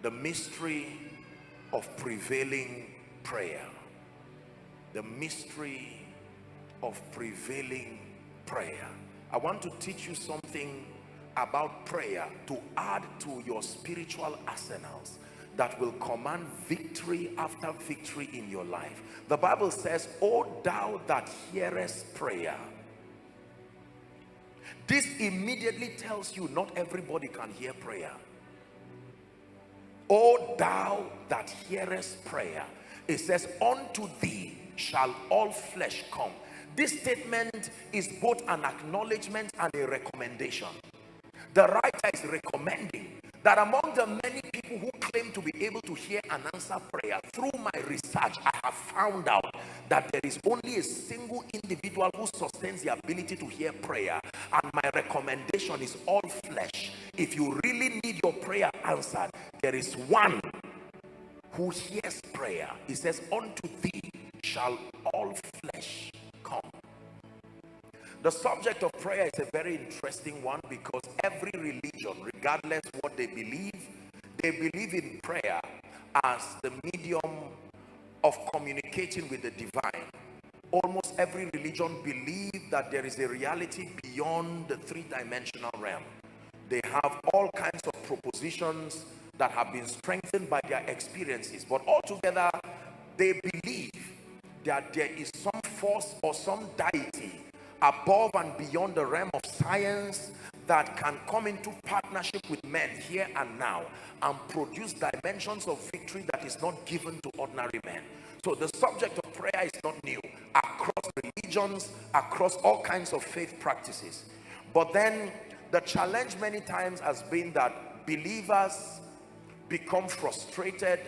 The mystery of prevailing prayer. The mystery of prevailing prayer. I want to teach you something about prayer to add to your spiritual arsenals that will command victory after victory in your life. The Bible says, "O thou that hearest prayer." This immediately tells you not everybody can hear prayer. "O thou that hearest prayer," it says, "unto thee shall all flesh come." This statement is both an acknowledgement and a recommendation. The writer is recommending that among the many people who claim to be able to hear and answer prayer, through my research, I have found out that there is only a single individual who sustains the ability to hear prayer. And my recommendation is all flesh. If you really need your prayer answered, there is one who hears prayer. He says, "Unto thee shall all flesh come." The subject of prayer is a very interesting one, because every religion, regardless what they believe in prayer as the medium of communicating with the divine. Almost every religion believes that there is a reality beyond the three-dimensional realm. They have all kinds of propositions that have been strengthened by their experiences, but altogether they believe that there is some force or some deity above and beyond the realm of science that can come into partnership with men here and now and produce dimensions of victory that is not given to ordinary men. So the subject of prayer is not new across religions, across all kinds of faith practices. But then the challenge many times has been that believers become frustrated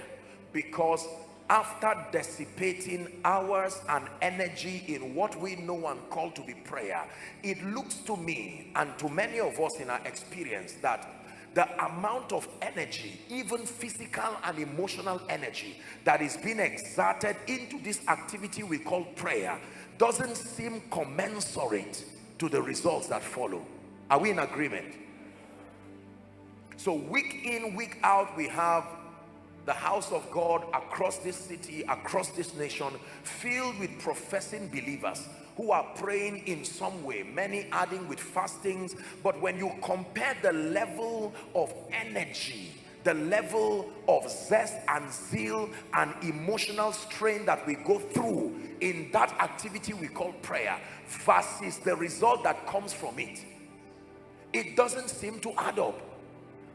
because after dissipating hours and energy in what we know and call to be prayer, it looks to me and to many of us in our experience that the amount of energy, even physical and emotional energy, that is being exerted into this activity we call prayer doesn't seem commensurate to the results that follow. Are we in agreement? So week in, week out, we have the house of God across this city, across this nation, filled with professing believers who are praying in some way, many adding with fastings. But when you compare the level of energy, the level of zest and zeal and emotional strain that we go through in that activity we call prayer versus the result that comes from it, it doesn't seem to add up.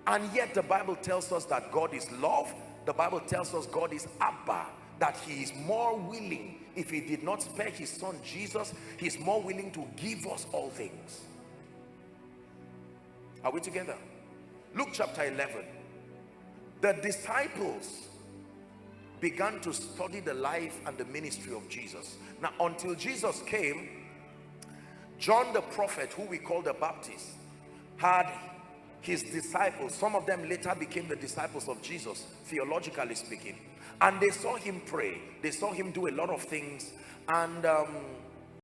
And yet the Bible tells us that God is love. The Bible tells us God is Abba, that he is more willing. If he did not spare his son Jesus, he's more willing to give us all things. Are we together? Luke chapter 11. The disciples began to study the life and the ministry of Jesus. Now, until Jesus came, John the prophet, who we call the Baptist, had his disciples. Some of them later became the disciples of Jesus, theologically speaking, and they saw him pray. They saw him do a lot of things, and